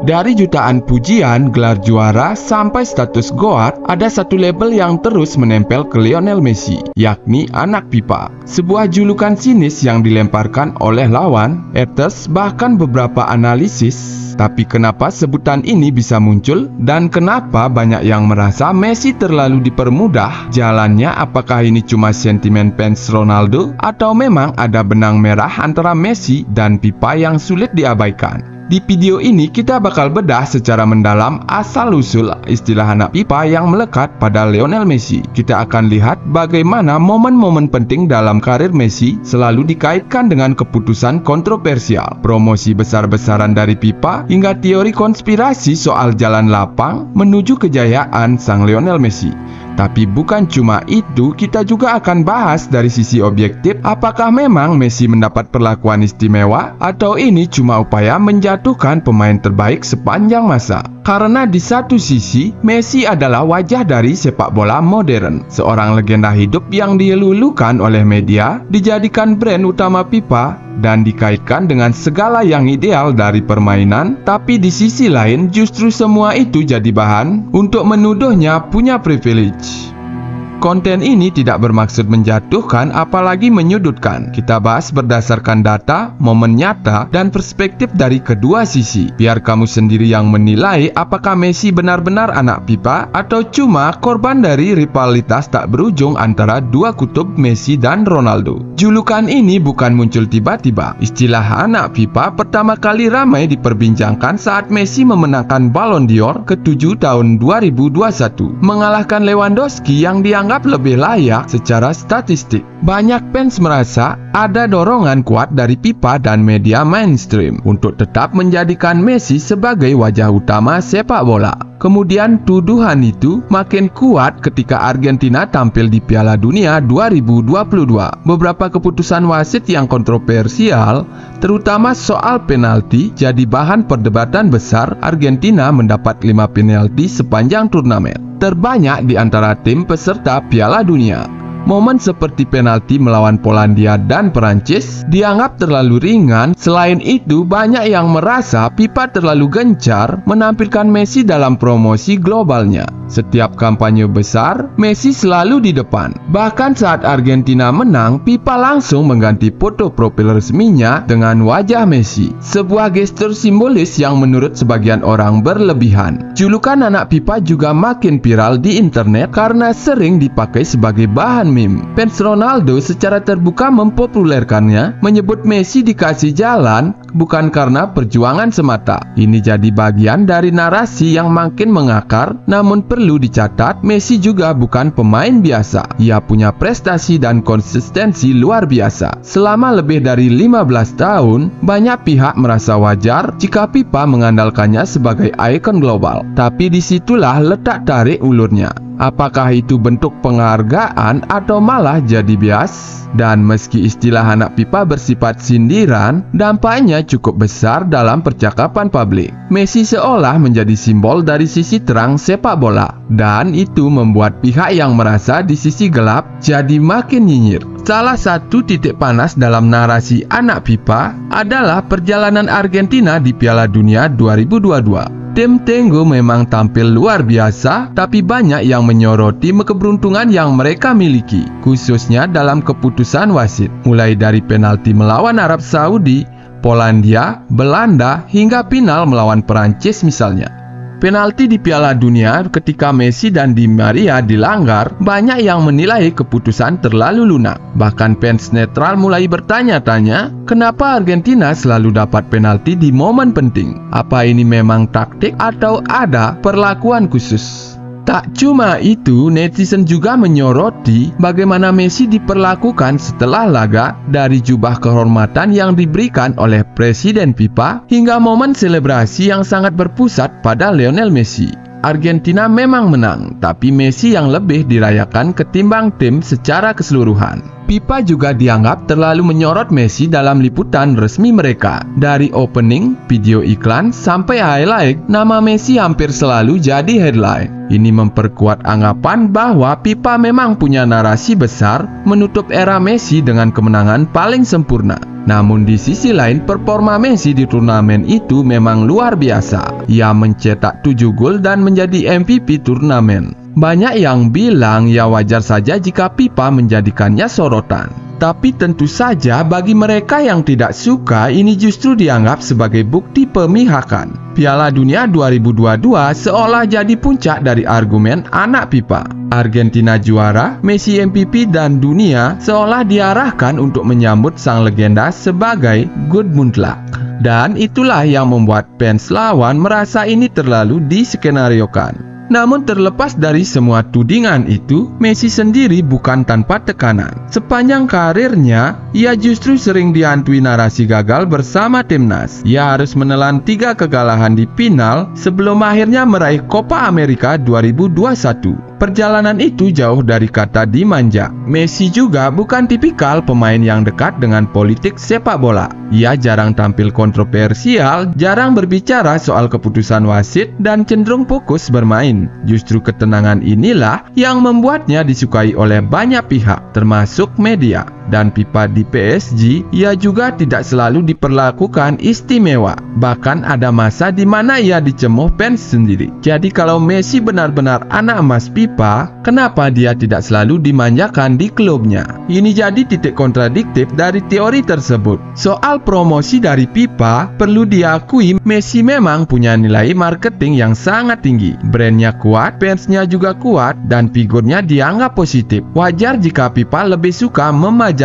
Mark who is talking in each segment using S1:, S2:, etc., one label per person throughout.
S1: Dari jutaan pujian, gelar juara, sampai status GOAT, ada satu label yang terus menempel ke Lionel Messi, yakni anak pipa. Sebuah julukan sinis yang dilemparkan oleh lawan, haters, bahkan beberapa analisis. Tapi kenapa sebutan ini bisa muncul? Dan kenapa banyak yang merasa Messi terlalu dipermudah jalannya? Apakah ini cuma sentimen fans Ronaldo? Atau memang ada benang merah antara Messi dan pipa yang sulit diabaikan? Di video ini kita bakal bedah secara mendalam asal-usul istilah anak pipa yang melekat pada Lionel Messi. Kita akan lihat bagaimana momen-momen penting dalam karir Messi selalu dikaitkan dengan keputusan kontroversial, promosi besar-besaran dari pipa, hingga teori konspirasi soal jalan lapang menuju kejayaan sang Lionel Messi. Tapi bukan cuma itu, kita juga akan bahas dari sisi objektif, apakah memang Messi mendapat perlakuan istimewa atau ini cuma upaya menjatuhkan pemain terbaik sepanjang masa. Karena di satu sisi, Messi adalah wajah dari sepak bola modern, seorang legenda hidup yang dilulukan oleh media, dijadikan brand utama pipa, dan dikaitkan dengan segala yang ideal dari permainan. Tapi di sisi lain, justru semua itu jadi bahan untuk menuduhnya punya privilege. Konten ini tidak bermaksud menjatuhkan apalagi menyudutkan. Kita bahas berdasarkan data, momen nyata, dan perspektif dari kedua sisi. Biar kamu sendiri yang menilai apakah Messi benar-benar anak pipa atau cuma korban dari rivalitas tak berujung antara dua kutub Messi dan Ronaldo. Julukan ini bukan muncul tiba-tiba. Istilah anak pipa pertama kali ramai diperbincangkan saat Messi memenangkan Ballon d'Or ke-7 tahun 2021, mengalahkan Lewandowski yang dianggap lebih layak secara statistik. Banyak fans merasa ada dorongan kuat dari pipa dan media mainstream untuk tetap menjadikan Messi sebagai wajah utama sepak bola. Kemudian tuduhan itu makin kuat ketika Argentina tampil di Piala Dunia 2022. Beberapa keputusan wasit yang kontroversial, terutama soal penalti, jadi bahan perdebatan besar. Argentina mendapat 5 penalti sepanjang turnamen, terbanyak di antara tim peserta Piala Dunia. Momen seperti penalti melawan Polandia dan Perancis dianggap terlalu ringan. Selain itu, banyak yang merasa pipa terlalu gencar menampilkan Messi dalam promosi globalnya. Setiap kampanye besar, Messi selalu di depan. Bahkan saat Argentina menang, pipa langsung mengganti foto profil resminya dengan wajah Messi. Sebuah gestur simbolis yang menurut sebagian orang berlebihan. Julukan anak pipa juga makin viral di internet karena sering dipakai sebagai bahan meme. Fans Ronaldo secara terbuka mempopulerkannya, menyebut Messi dikasih jalan bukan karena perjuangan semata. Ini jadi bagian dari narasi yang makin mengakar. Namun perlu dicatat, Messi juga bukan pemain biasa. Ia punya prestasi dan konsistensi luar biasa. Selama lebih dari 15 tahun, banyak pihak merasa wajar jika pipa mengandalkannya sebagai ikon global. Tapi disitulah letak tarik ulurnya. Apakah itu bentuk penghargaan atau malah jadi bias? Dan meski istilah anak pipa bersifat sindiran, dampaknya cukup besar dalam percakapan publik. Messi seolah menjadi simbol dari sisi terang sepak bola, dan itu membuat pihak yang merasa di sisi gelap jadi makin nyinyir. Salah satu titik panas dalam narasi anak pipa adalah perjalanan Argentina di Piala Dunia 2022. Tim Tenggo memang tampil luar biasa, tapi banyak yang menyoroti keberuntungan yang mereka miliki, khususnya dalam keputusan wasit. Mulai dari penalti melawan Arab Saudi, Polandia, Belanda, hingga final melawan Perancis misalnya. Penalti di Piala Dunia ketika Messi dan Di Maria dilanggar, banyak yang menilai keputusan terlalu lunak. Bahkan fans netral mulai bertanya-tanya, kenapa Argentina selalu dapat penalti di momen penting? Apa ini memang taktik atau ada perlakuan khusus? Tak cuma itu, netizen juga menyoroti bagaimana Messi diperlakukan setelah laga, dari jubah kehormatan yang diberikan oleh Presiden FIFA hingga momen selebrasi yang sangat berpusat pada Lionel Messi. Argentina memang menang, tapi Messi yang lebih dirayakan ketimbang tim secara keseluruhan. FIFA juga dianggap terlalu menyorot Messi dalam liputan resmi mereka. Dari opening, video iklan, sampai highlight, nama Messi hampir selalu jadi headline. Ini memperkuat anggapan bahwa FIFA memang punya narasi besar menutup era Messi dengan kemenangan paling sempurna. Namun di sisi lain, performa Messi di turnamen itu memang luar biasa. Ia mencetak 7 gol dan menjadi MVP turnamen. Banyak yang bilang ya wajar saja jika FIFA menjadikannya sorotan. Tapi tentu saja bagi mereka yang tidak suka, ini justru dianggap sebagai bukti pemihakan. Piala Dunia 2022 seolah jadi puncak dari argumen anak FIFA. Argentina juara, Messi MVP dan dunia seolah diarahkan untuk menyambut sang legenda sebagai good mutlak. Dan itulah yang membuat fans lawan merasa ini terlalu diskenariokan. Namun terlepas dari semua tudingan itu, Messi sendiri bukan tanpa tekanan. Sepanjang karirnya, ia justru sering dihantui narasi gagal bersama timnas. Ia harus menelan 3 kekalahan di final sebelum akhirnya meraih Copa America 2021. Perjalanan itu jauh dari kata dimanja. Messi juga bukan tipikal pemain yang dekat dengan politik sepak bola. Ia jarang tampil kontroversial, jarang berbicara soal keputusan wasit, dan cenderung fokus bermain. Justru ketenangan inilah yang membuatnya disukai oleh banyak pihak, termasuk media. Dan FIFA di PSG, ia juga tidak selalu diperlakukan istimewa. Bahkan ada masa di mana ia dicemooh fans sendiri. Jadi kalau Messi benar-benar anak emas FIFA, kenapa dia tidak selalu dimanjakan di klubnya? Ini jadi titik kontradiktif dari teori tersebut. Soal promosi dari FIFA, perlu diakui Messi memang punya nilai marketing yang sangat tinggi. Brandnya kuat, fansnya juga kuat, dan figurnya dianggap positif. Wajar jika FIFA lebih suka memajangnya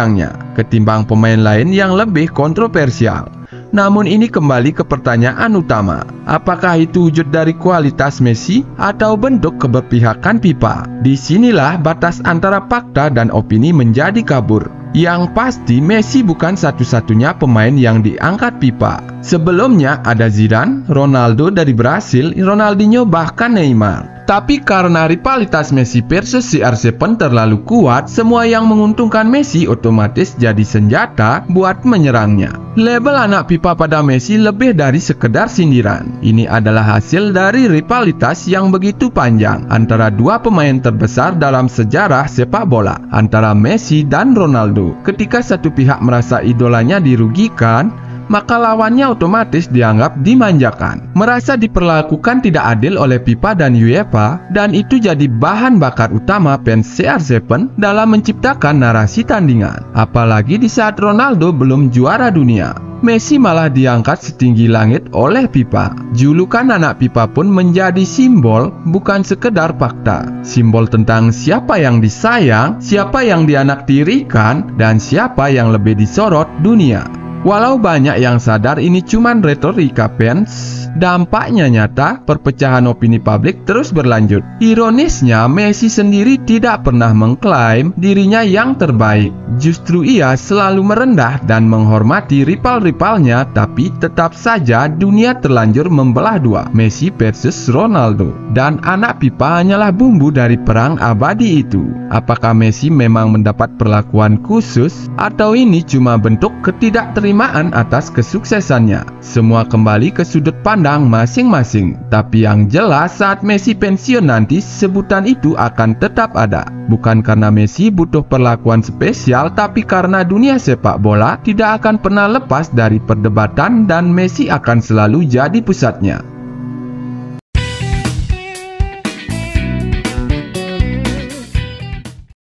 S1: ketimbang pemain lain yang lebih kontroversial. Namun ini kembali ke pertanyaan utama, apakah itu wujud dari kualitas Messi atau bentuk keberpihakan FIFA? Disinilah batas antara fakta dan opini menjadi kabur. Yang pasti Messi bukan satu-satunya pemain yang diangkat FIFA. Sebelumnya ada Zidane, Ronaldo dari Brasil, Ronaldinho, bahkan Neymar. Tapi karena rivalitas Messi versus CR7 terlalu kuat, semua yang menguntungkan Messi otomatis jadi senjata buat menyerangnya. Label anak FIFA pada Messi lebih dari sekedar sindiran. Ini adalah hasil dari rivalitas yang begitu panjang antara dua pemain terbesar dalam sejarah sepak bola, antara Messi dan Ronaldo. Ketika satu pihak merasa idolanya dirugikan, maka lawannya otomatis dianggap dimanjakan, merasa diperlakukan tidak adil oleh FIFA dan UEFA, dan itu jadi bahan bakar utama fans CR7 dalam menciptakan narasi tandingan. Apalagi di saat Ronaldo belum juara dunia, Messi malah diangkat setinggi langit oleh FIFA. Julukan anak FIFA pun menjadi simbol, bukan sekedar fakta. Simbol tentang siapa yang disayang, siapa yang dianaktirikan, dan siapa yang lebih disorot dunia. Walau banyak yang sadar ini cuman retorika fans, dampaknya nyata. Perpecahan opini publik terus berlanjut. Ironisnya, Messi sendiri tidak pernah mengklaim dirinya yang terbaik. Justru ia selalu merendah dan menghormati rival-rivalnya, tapi tetap saja dunia terlanjur membelah dua, Messi versus Ronaldo. Dan anak FIFA hanyalah bumbu dari perang abadi itu. Apakah Messi memang mendapat perlakuan khusus, atau ini cuma bentuk ketidakterimaan atas kesuksesannya? Semua kembali ke sudut pandang masing-masing. Tapi yang jelas, saat Messi pensiun nanti, sebutan itu akan tetap ada. Bukan karena Messi butuh perlakuan spesial, tapi karena dunia sepak bola tidak akan pernah lepas dari perdebatan dan Messi akan selalu jadi pusatnya.